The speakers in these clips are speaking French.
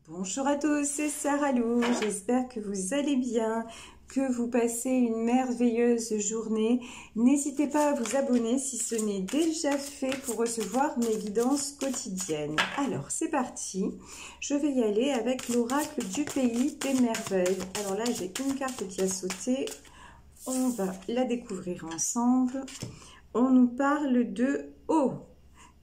Bonjour à tous, c'est Sarah Lou, j'espère que vous allez bien, que vous passez une merveilleuse journée. N'hésitez pas à vous abonner si ce n'est déjà fait pour recevoir mes guidances quotidiennes. Alors c'est parti, je vais y aller avec l'oracle du pays des merveilles. Alors là j'ai une carte qui a sauté, on va la découvrir ensemble. On nous parle de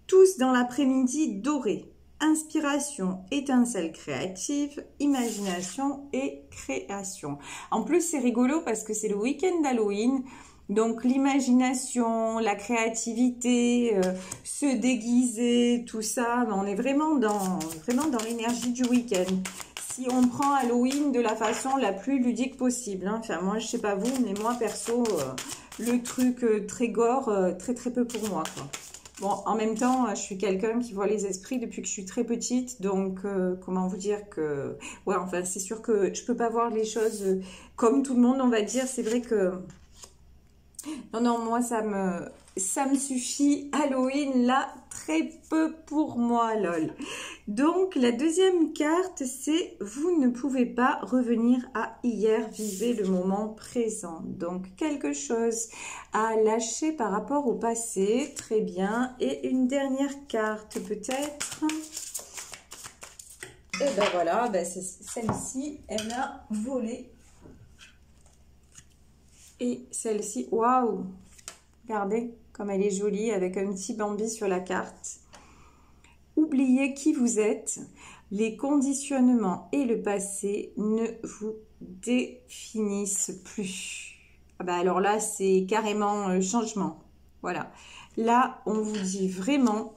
tous dans l'après-midi doré. Inspiration, étincelle créative, imagination et création. En plus, c'est rigolo parce que c'est le week-end d'Halloween. Donc, l'imagination, la créativité, se déguiser, tout ça, on est vraiment dans l'énergie du week-end. Si on prend Halloween de la façon la plus ludique possible. Hein. Enfin, moi, je sais pas vous, mais moi, perso, le truc très gore, très peu pour moi, quoi. Bon, en même temps, je suis quelqu'un qui voit les esprits depuis que je suis très petite, donc comment vous dire que... Ouais, enfin, c'est sûr que je peux pas voir les choses comme tout le monde, on va dire. C'est vrai que... Non, moi, ça me suffit. Halloween, là, très peu pour moi, lol. Donc, la deuxième carte, c'est « Vous ne pouvez pas revenir à hier, vivez le moment présent ». Donc, quelque chose à lâcher par rapport au passé, très bien. Et une dernière carte, peut-être. Et ben voilà, ben c'est celle-ci, elle a volé. Et celle-ci, waouh! Regardez comme elle est jolie avec un petit Bambi sur la carte. Oubliez qui vous êtes, les conditionnements et le passé ne vous définissent plus. Ah bah alors là, c'est carrément changement. Voilà. Là, on vous dit vraiment,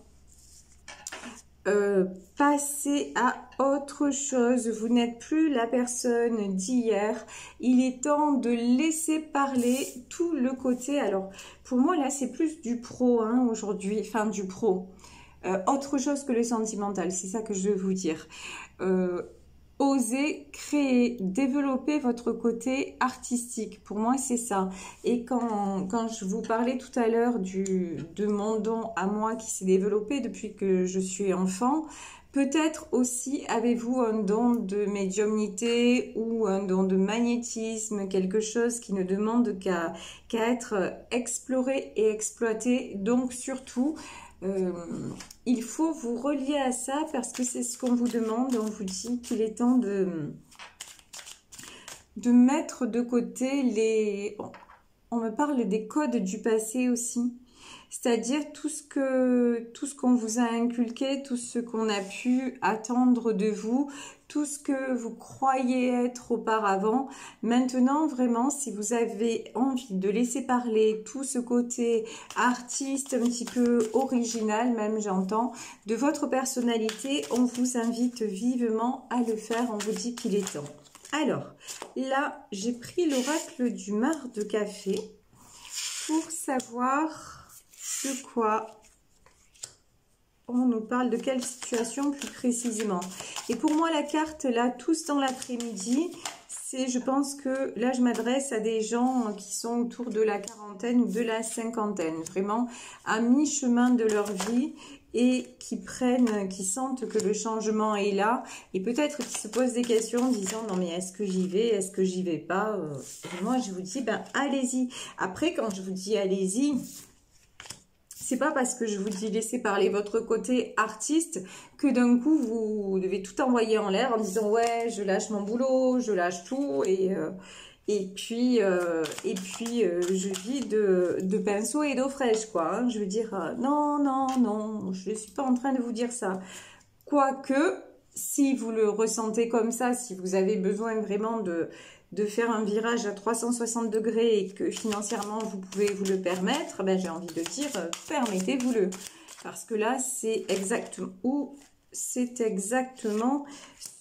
passez à autre chose. Vous n'êtes plus la personne d'hier. Il est temps de laisser parler tout le côté. Alors, pour moi, là, c'est plus du pro hein, aujourd'hui. Enfin, du pro. Autre chose que le sentimental, c'est ça que je veux vous dire. Osez créer, développer votre côté artistique. Pour moi, c'est ça. Et quand je vous parlais tout à l'heure de mon don à moi qui s'est développé depuis que je suis enfant, peut-être aussi avez-vous un don de médiumnité ou un don de magnétisme, quelque chose qui ne demande qu'à être exploré et exploité. Donc surtout, il faut vous relier à ça parce que c'est ce qu'on vous demande. On vous dit qu'il est temps de mettre de côté les... On me parle des codes du passé aussi. C'est-à-dire tout ce qu'on vous a inculqué, tout ce qu'on a pu attendre de vous, tout ce que vous croyez être auparavant. Maintenant, vraiment, si vous avez envie de laisser parler tout ce côté artiste, un petit peu original, même j'entends, de votre personnalité, on vous invite vivement à le faire. On vous dit qu'il est temps. Alors, là, j'ai pris l'oracle du marc de café pour savoir de quoi on nous parle, de quelle situation plus précisément. Et pour moi, la carte, là, tous dans l'après-midi, c'est, je pense que là, je m'adresse à des gens qui sont autour de la quarantaine ou de la cinquantaine, vraiment à mi-chemin de leur vie et qui sentent que le changement est là et peut-être qui se posent des questions en disant non mais est-ce que j'y vais, est-ce que j'y vais pas moi, je vous dis, ben allez-y. Après, quand je vous dis allez-y, c'est pas parce que je vous dis laissez parler votre côté artiste que d'un coup vous devez tout envoyer en l'air en disant ouais je lâche mon boulot, je lâche tout et puis je vis de pinceau et d'eau fraîche quoi. Hein. Je veux dire non, je suis pas en train de vous dire ça. Quoique si vous le ressentez comme ça, si vous avez besoin vraiment de faire un virage à 360 degrés et que financièrement vous pouvez vous le permettre, ben j'ai envie de dire permettez-vous-le. Parce que là, c'est exactement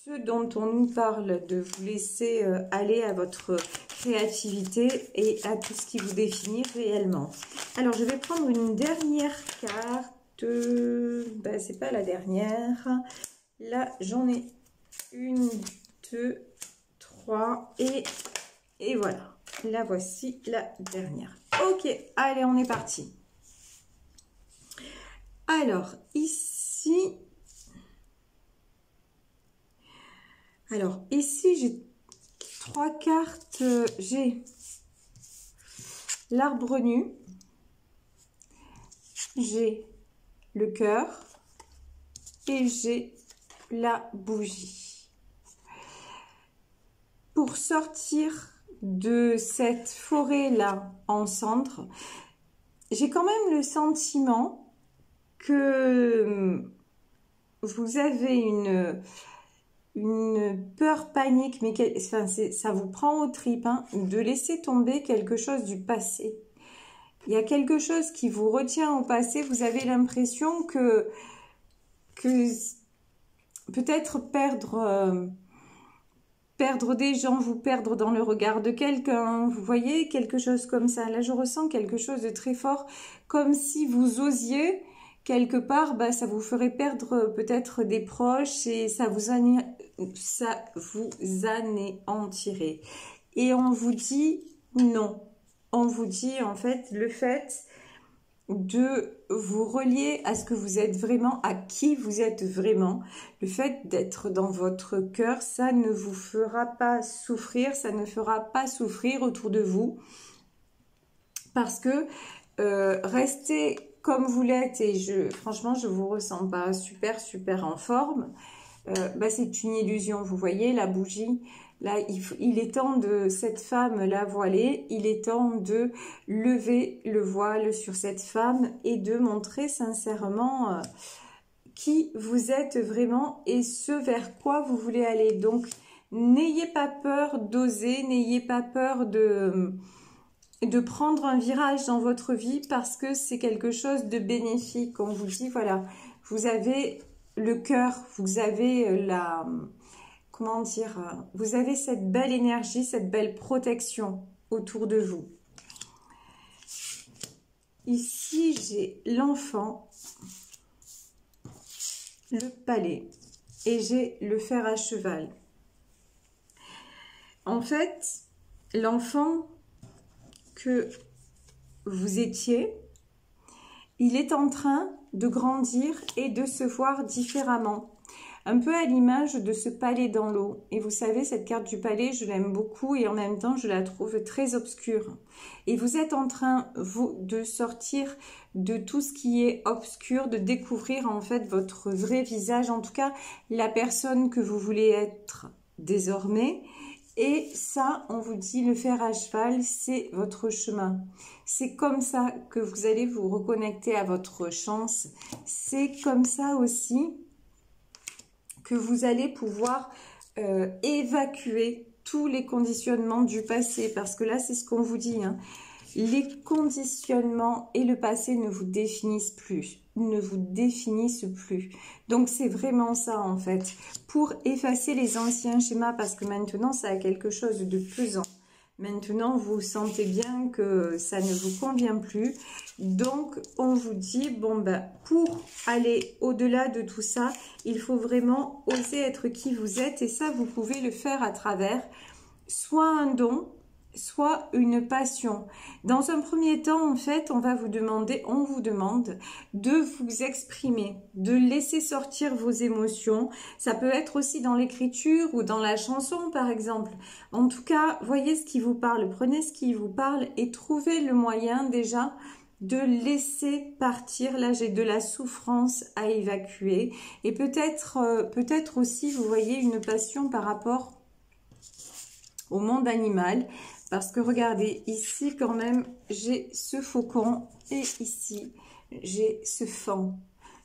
ce dont on nous parle, de vous laisser aller à votre créativité et à tout ce qui vous définit réellement. Alors, je vais prendre une dernière carte. Ben, c'est pas la dernière. Là, j'en ai une, deux, trois et voilà. La voici la dernière. Ok, allez, on est parti. Alors, ici, Alors, ici, j'ai 3 cartes. J'ai l'arbre nu, j'ai le cœur et j'ai la bougie. Pour sortir de cette forêt-là en cendres, j'ai quand même le sentiment que vous avez une peur, panique, mais enfin, ça vous prend aux tripes, hein, de laisser tomber quelque chose du passé. Il y a quelque chose qui vous retient au passé, vous avez l'impression que peut-être perdre des gens, vous perdre dans le regard de quelqu'un, vous voyez, quelque chose comme ça. Là, je ressens quelque chose de très fort, comme si vous osiez, quelque part, bah, ça vous ferait perdre peut-être des proches et ça vous anéantirait. Et on vous dit non. On vous dit, en fait, le fait de vous relier à ce que vous êtes vraiment, à qui vous êtes vraiment. Le fait d'être dans votre cœur, ça ne vous fera pas souffrir, ça ne fera pas souffrir autour de vous. Parce que restez comme vous l'êtes, et franchement, je vous ressens pas super en forme, bah, c'est une illusion. Vous voyez la bougie. Là, il est temps de cette femme la voilée, il est temps de lever le voile sur cette femme et de montrer sincèrement qui vous êtes vraiment et ce vers quoi vous voulez aller. Donc, n'ayez pas peur d'oser, n'ayez pas peur de prendre un virage dans votre vie parce que c'est quelque chose de bénéfique. On vous dit, voilà, vous avez le cœur, vous avez comment dire, vous avez cette belle énergie, cette belle protection autour de vous. Ici, j'ai l'enfant, le palais et j'ai le fer à cheval. En fait, l'enfant que vous étiez, il est en train de grandir et de se voir différemment. Un peu à l'image de ce palais dans l'eau. Et vous savez, cette carte du palais, je l'aime beaucoup et en même temps, je la trouve très obscure. Et vous êtes en train, vous, de sortir de tout ce qui est obscur, de découvrir en fait votre vrai visage, en tout cas, la personne que vous voulez être désormais. Et ça, on vous dit, le fer à cheval, c'est votre chemin. C'est comme ça que vous allez vous reconnecter à votre chance. C'est comme ça aussi que vous allez pouvoir évacuer tous les conditionnements du passé. Parce que là, c'est ce qu'on vous dit, hein. Les conditionnements et le passé ne vous définissent plus. Ne vous définissent plus. Donc, c'est vraiment ça, en fait. Pour effacer les anciens schémas, parce que maintenant, ça a quelque chose de pesant. Maintenant, vous sentez bien que ça ne vous convient plus. Donc, on vous dit, bon, ben, pour aller au-delà de tout ça, il faut vraiment oser être qui vous êtes. Et ça, vous pouvez le faire à travers soit un don, soit une passion. Dans un premier temps, en fait, on vous demande de vous exprimer, de laisser sortir vos émotions. Ça peut être aussi dans l'écriture ou dans la chanson, par exemple. En tout cas, voyez ce qui vous parle, prenez ce qui vous parle et trouvez le moyen déjà de laisser partir. Là, j'ai de la souffrance à évacuer et peut-être aussi, vous voyez, une passion par rapport au monde animal. Parce que regardez, ici quand même, j'ai ce faucon et ici, j'ai ce faon.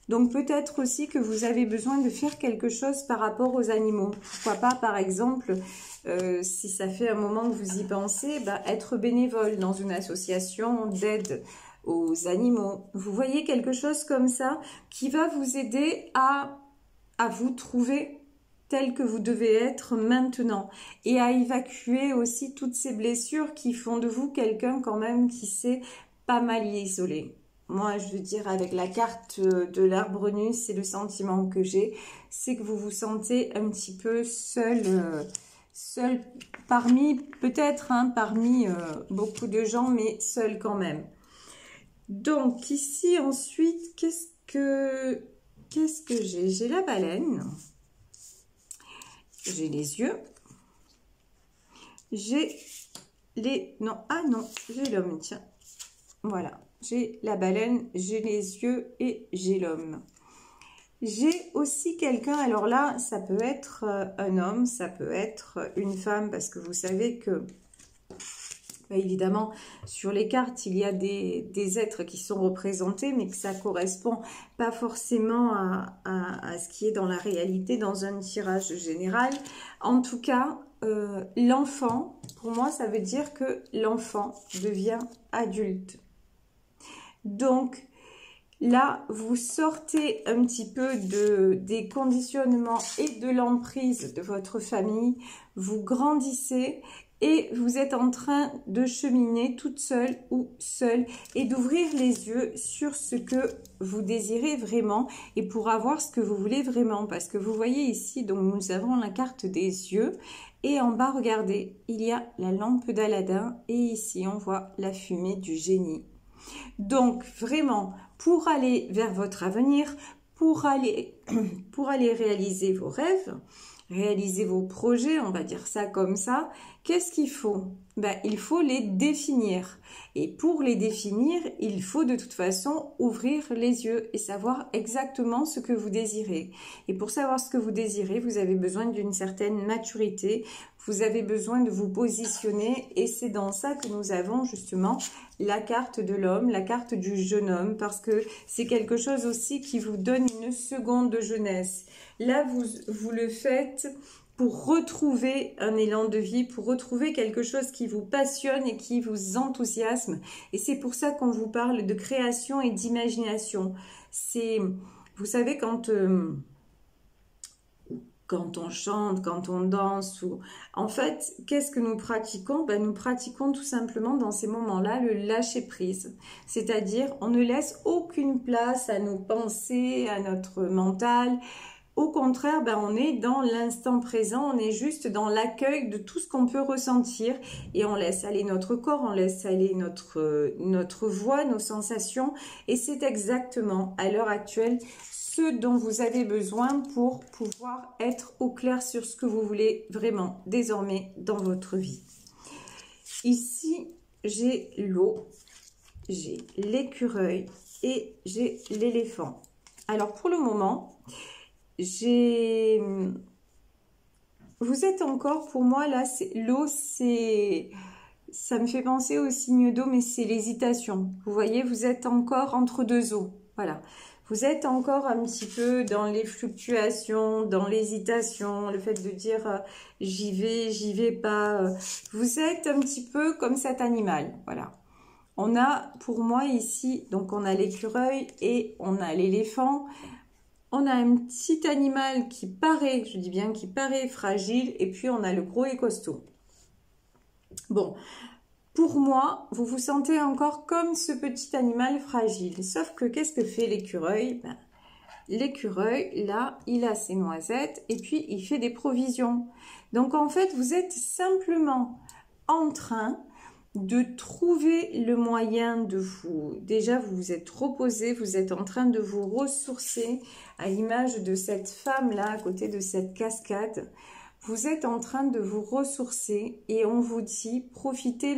Donc peut-être aussi que vous avez besoin de faire quelque chose par rapport aux animaux. Pourquoi pas, par exemple, si ça fait un moment que vous y pensez, bah, être bénévole dans une association d'aide aux animaux. Vous voyez quelque chose comme ça qui va vous aider à vous trouver tel que vous devez être maintenant et à évacuer aussi toutes ces blessures qui font de vous quelqu'un quand même qui s'est pas mal isolé. Moi, je veux dire, avec la carte de l'arbre nu, c'est le sentiment que j'ai, c'est que vous vous sentez un petit peu seul, seul parmi, peut-être, hein, parmi beaucoup de gens, mais seul quand même. Donc, ici, ensuite, qu'est-ce que j'ai? J'ai la baleine. j'ai les yeux, j'ai les... Non, ah non, j'ai l'homme, tiens. Voilà, j'ai la baleine, j'ai les yeux et j'ai l'homme. J'ai aussi quelqu'un, alors là, ça peut être un homme, ça peut être une femme, parce que vous savez que, bah, évidemment, sur les cartes, il y a des êtres qui sont représentés, mais que ça ne correspond pas forcément à ce qui est dans la réalité, dans un tirage général. En tout cas, l'enfant, pour moi, ça veut dire que l'enfant devient adulte. Donc, là, vous sortez un petit peu des conditionnements et de l'emprise de votre famille. Vous grandissez et vous êtes en train de cheminer toute seule ou seul et d'ouvrir les yeux sur ce que vous désirez vraiment et pour avoir ce que vous voulez vraiment. Parce que vous voyez ici, donc nous avons la carte des yeux et en bas, regardez, il y a la lampe d'Aladin et ici, on voit la fumée du génie. Donc, vraiment, pour aller vers votre avenir, pour aller réaliser vos rêves, réaliser vos projets, on va dire ça comme ça, qu'est-ce qu'il faut? Ben, il faut les définir. Et pour les définir, il faut de toute façon ouvrir les yeux et savoir exactement ce que vous désirez. Et pour savoir ce que vous désirez, vous avez besoin d'une certaine maturité, vous avez besoin de vous positionner et c'est dans ça que nous avons justement la carte de l'homme, la carte du jeune homme, parce que c'est quelque chose aussi qui vous donne une seconde jeunesse. Là, vous le faites pour retrouver un élan de vie, pour retrouver quelque chose qui vous passionne et qui vous enthousiasme. Et c'est pour ça qu'on vous parle de création et d'imagination. Vous savez, quand on chante, quand on danse, en fait, qu'est-ce que nous pratiquons? Ben, nous pratiquons tout simplement dans ces moments-là le lâcher-prise. C'est-à-dire, on ne laisse aucune place à nos pensées, à notre mental. Au contraire, ben, on est dans l'instant présent, on est juste dans l'accueil de tout ce qu'on peut ressentir et on laisse aller notre corps, on laisse aller notre voix, nos sensations et c'est exactement à l'heure actuelle ce dont vous avez besoin pour pouvoir être au clair sur ce que vous voulez vraiment désormais dans votre vie. Ici, j'ai l'eau, j'ai l'écureuil et j'ai l'éléphant. Alors pour le moment, vous êtes encore, pour moi, là, l'eau, ça me fait penser au signe d'eau, mais c'est l'hésitation. Vous voyez, vous êtes encore entre deux eaux. Voilà. Vous êtes encore un petit peu dans les fluctuations, dans l'hésitation, le fait de dire j'y vais pas. Vous êtes un petit peu comme cet animal. Voilà. On a, pour moi, ici, donc on a l'écureuil et on a l'éléphant. On a un petit animal qui paraît, je dis bien qui paraît fragile, et puis on a le gros et costaud. Bon, pour moi, vous vous sentez encore comme ce petit animal fragile. Sauf que qu'est-ce que fait l'écureuil? Ben, l'écureuil, là, il a ses noisettes et puis il fait des provisions. Donc en fait, vous êtes simplement en train de trouver le moyen de vous... Déjà, vous vous êtes reposé, vous êtes en train de vous ressourcer à l'image de cette femme-là, à côté de cette cascade. Vous êtes en train de vous ressourcer et on vous dit, profitez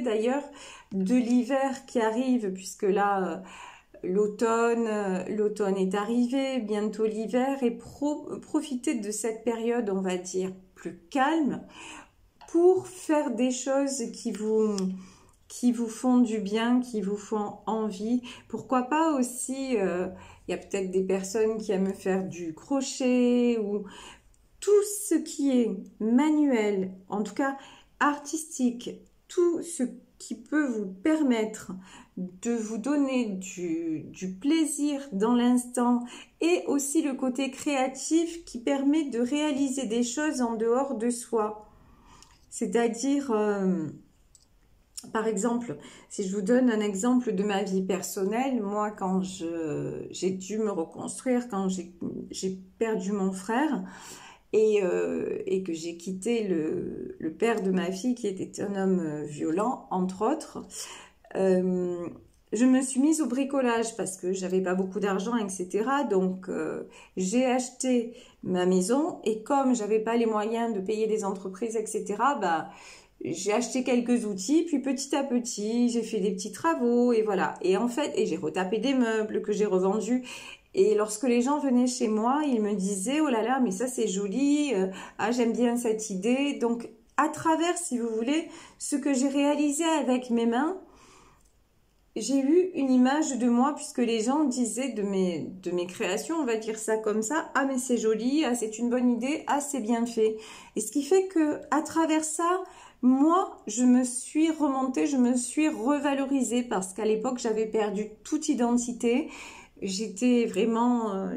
d'ailleurs de l'hiver qui arrive, puisque là, l'automne est arrivé, bientôt l'hiver, et profitez de cette période, on va dire, plus calme, pour faire des choses qui vous font du bien, qui vous font envie. Pourquoi pas aussi, il y a peut-être des personnes qui aiment faire du crochet ou tout ce qui est manuel, en tout cas artistique, tout ce qui peut vous permettre de vous donner du plaisir dans l'instant et aussi le côté créatif qui permet de réaliser des choses en dehors de soi. C'est-à-dire, par exemple, si je vous donne un exemple de ma vie personnelle, moi quand j'ai dû me reconstruire, quand j'ai perdu mon frère et que j'ai quitté le père de ma fille qui était un homme violent, entre autres, je me suis mise au bricolage parce que j'avais pas beaucoup d'argent, etc. Donc, j'ai acheté ma maison et comme j'avais pas les moyens de payer des entreprises, etc., bah, j'ai acheté quelques outils, puis petit à petit, j'ai fait des petits travaux et voilà. Et en fait, et j'ai retapé des meubles que j'ai revendus. Et lorsque les gens venaient chez moi, ils me disaient, oh là là, mais ça c'est joli, ah j'aime bien cette idée. Donc, à travers, si vous voulez, ce que j'ai réalisé avec mes mains, j'ai eu une image de moi puisque les gens disaient de mes créations, on va dire ça comme ça, ah mais c'est joli, ah c'est une bonne idée, ah c'est bien fait. Et ce qui fait que à travers ça, moi je me suis remontée, je me suis revalorisée parce qu'à l'époque j'avais perdu toute identité. J'étais vraiment,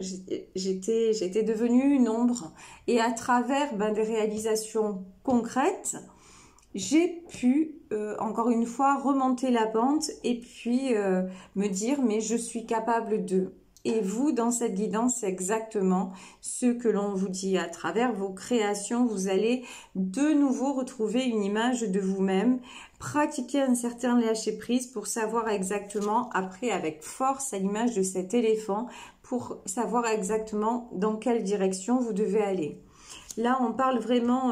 j'étais devenue une ombre. Et à travers des réalisations concrètes, j'ai pu, encore une fois, remonter la pente et puis me dire, mais je suis capable de. Et vous, dans cette guidance, c'est exactement ce que l'on vous dit. À travers vos créations, vous allez de nouveau retrouver une image de vous-même, pratiquer un certain lâcher-prise pour savoir exactement, après avec force à l'image de cet éléphant, pour savoir exactement dans quelle direction vous devez aller. Là, on parle vraiment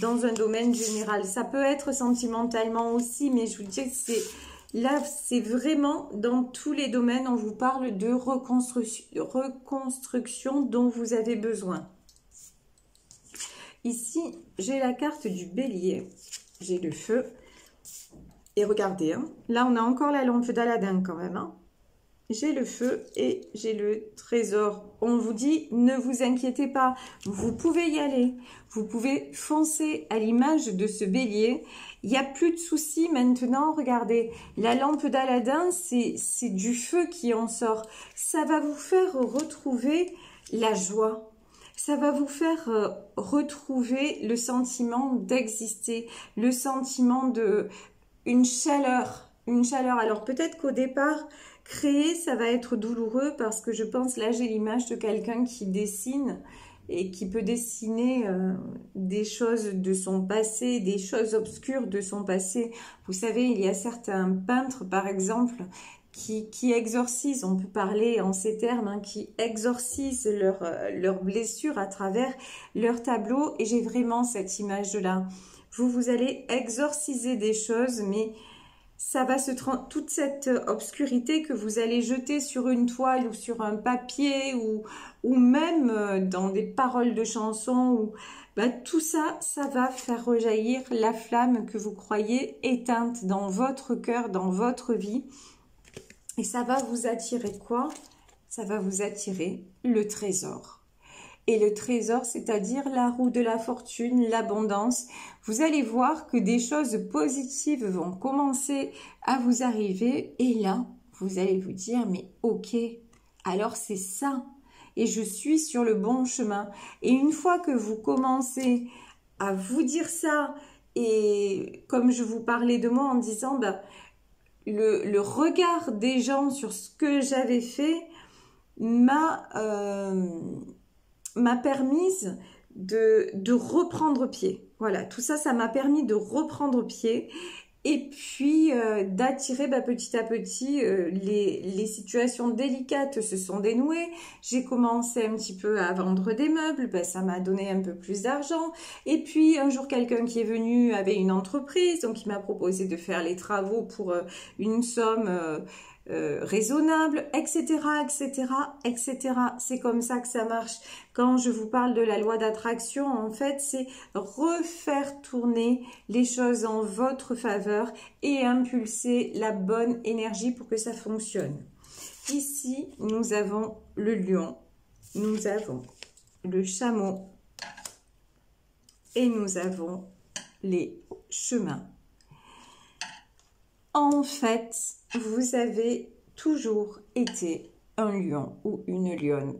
dans un domaine général. Ça peut être sentimentalement aussi, mais je vous dis que là, c'est vraiment dans tous les domaines. On vous parle de reconstruction dont vous avez besoin. Ici, j'ai la carte du bélier. J'ai le feu. Et regardez, hein, là, on a encore la lampe d'Aladin quand même. Hein. J'ai le feu et j'ai le trésor. On vous dit, ne vous inquiétez pas, vous pouvez y aller. Vous pouvez foncer à l'image de ce bélier. Il n'y a plus de soucis maintenant. Regardez, la lampe d'Aladin, c'est du feu qui en sort. Ça va vous faire retrouver la joie. Ça va vous faire retrouver le sentiment d'exister, le sentiment de une chaleur. Alors peut-être qu'au départ, créer, ça va être douloureux parce que je pense, là j'ai l'image de quelqu'un qui dessine et qui peut dessiner des choses de son passé, des choses obscures de son passé. Vous savez, il y a certains peintres, par exemple, qui exorcisent, on peut parler en ces termes, hein, qui exorcisent leurs blessures à travers leurs tableaux. Et j'ai vraiment cette image-là. Vous allez exorciser des choses, mais ça va toute cette obscurité que vous allez jeter sur une toile ou sur un papier ou même dans des paroles de chansons, tout ça, ça va faire rejaillir la flamme que vous croyez éteinte dans votre cœur, dans votre vie. Et ça va vous attirer quoi? Ça va vous attirer le trésor. Et le trésor, c'est-à-dire la roue de la fortune, l'abondance. Vous allez voir que des choses positives vont commencer à vous arriver. Et là, vous allez vous dire, mais ok, alors c'est ça. Et je suis sur le bon chemin. Et une fois que vous commencez à vous dire ça, et comme je vous parlais de moi en disant, le regard des gens sur ce que j'avais fait m'a permise de reprendre pied. Voilà, tout ça, ça m'a permis de reprendre pied et puis d'attirer petit à petit les situations délicates se sont dénouées. J'ai commencé un petit peu à vendre des meubles, ça m'a donné un peu plus d'argent. Et puis un jour, quelqu'un qui est venu avait une entreprise, donc il m'a proposé de faire les travaux pour une somme raisonnable, etc., etc., etc. C'est comme ça que ça marche. Quand je vous parle de la loi d'attraction, en fait, c'est refaire tourner les choses en votre faveur et impulser la bonne énergie pour que ça fonctionne. Ici, nous avons le lion, nous avons le chameau et nous avons les chemins. En fait, vous avez toujours été un lion ou une lionne.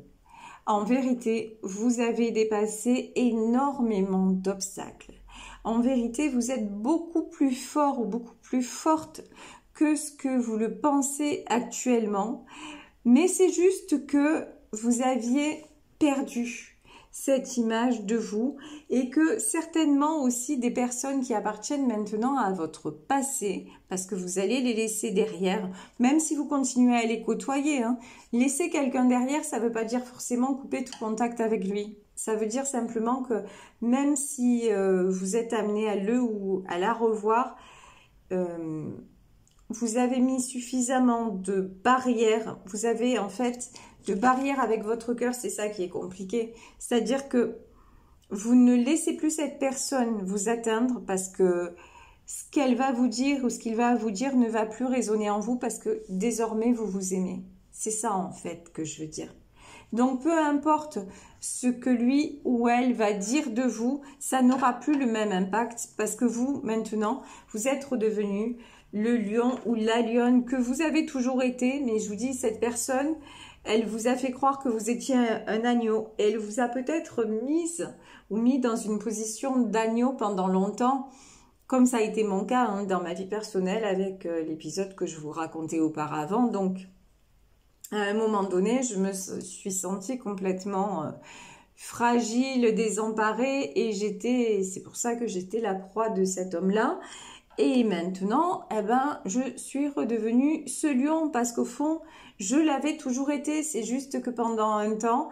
En vérité, vous avez dépassé énormément d'obstacles. En vérité, vous êtes beaucoup plus fort ou beaucoup plus forte que ce que vous le pensez actuellement. Mais c'est juste que vous aviez perdu cette image de vous et que certainement aussi des personnes qui appartiennent maintenant à votre passé, parce que vous allez les laisser derrière, même si vous continuez à les côtoyer. Hein. Laisser quelqu'un derrière, ça ne veut pas dire forcément couper tout contact avec lui. Ça veut dire simplement que même si vous êtes amené à le ou à la revoir, vous avez mis suffisamment de barrières, vous avez en fait de barrières avec votre cœur, c'est ça qui est compliqué. C'est-à-dire que vous ne laissez plus cette personne vous atteindre parce que ce qu'elle va vous dire ou ce qu'il va vous dire ne va plus résonner en vous parce que désormais vous vous aimez. C'est ça en fait que je veux dire. Donc peu importe ce que lui ou elle va dire de vous, ça n'aura plus le même impact parce que vous maintenant, vous êtes redevenu le lion ou la lionne que vous avez toujours été, mais je vous dis, cette personne, elle vous a fait croire que vous étiez un agneau. Et elle vous a peut-être mise ou mis dans une position d'agneau pendant longtemps, comme ça a été mon cas hein, dans ma vie personnelle avec l'épisode que je vous racontais auparavant. Donc, à un moment donné, je me suis sentie complètement fragile, désemparée et c'est pour ça que j'étais la proie de cet homme-là. Et maintenant, eh ben, je suis redevenue ce lion parce qu'au fond, je l'avais toujours été. C'est juste que pendant un temps,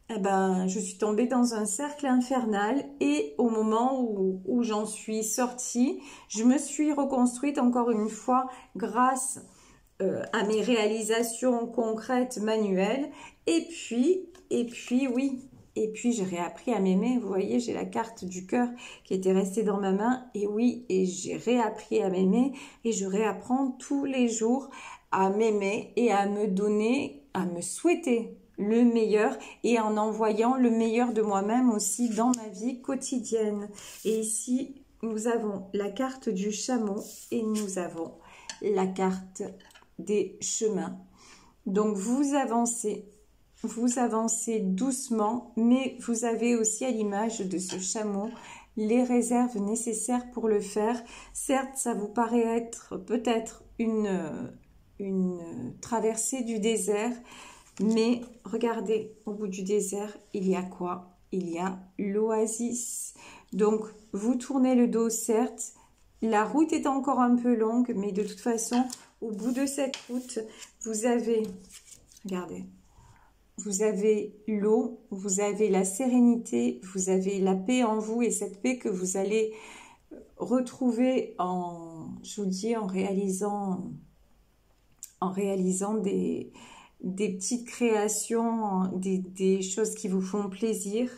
eh ben, je suis tombée dans un cercle infernal et au moment où j'en suis sortie, je me suis reconstruite encore une fois grâce à mes réalisations concrètes, manuelles. Et puis oui. Et puis, j'ai réappris à m'aimer. Vous voyez, j'ai la carte du cœur qui était restée dans ma main. Et oui, et j'ai réappris à m'aimer. Et je réapprends tous les jours à m'aimer et à me donner, à me souhaiter le meilleur et en envoyant le meilleur de moi-même aussi dans ma vie quotidienne. Et ici, nous avons la carte du chameau et nous avons la carte des chemins. Donc, vous avancez doucement, mais vous avez aussi à l'image de ce chameau les réserves nécessaires pour le faire. Certes, ça vous paraît être peut-être une traversée du désert, mais regardez, au bout du désert, il y a quoi? Il y a l'oasis. Donc, vous tournez le dos, certes, la route est encore un peu longue, mais de toute façon, au bout de cette route, vous avez, regardez, vous avez l'eau, vous avez la sérénité, vous avez la paix en vous et cette paix que vous allez retrouver je vous dis, en réalisant des petites créations, des choses qui vous font plaisir.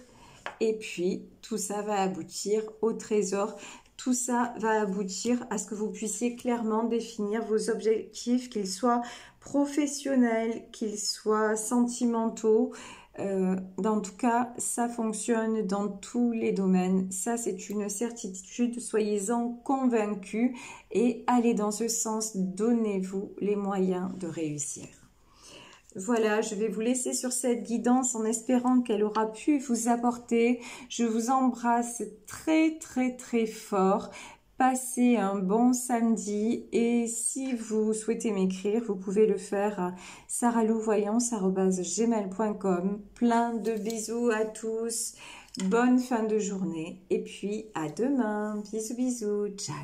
Et puis, tout ça va aboutir au trésor. Tout ça va aboutir à ce que vous puissiez clairement définir vos objectifs, qu'ils soient professionnels, qu'ils soient sentimentaux. En tout cas, ça fonctionne dans tous les domaines. Ça, c'est une certitude. Soyez-en convaincus et allez dans ce sens. Donnez-vous les moyens de réussir. Voilà, je vais vous laisser sur cette guidance en espérant qu'elle aura pu vous apporter. Je vous embrasse très très très fort. Passez un bon samedi et si vous souhaitez m'écrire, vous pouvez le faire à saralouvoyance@gmail.com. Plein de bisous à tous. Bonne fin de journée et puis à demain. Bisous bisous. Ciao.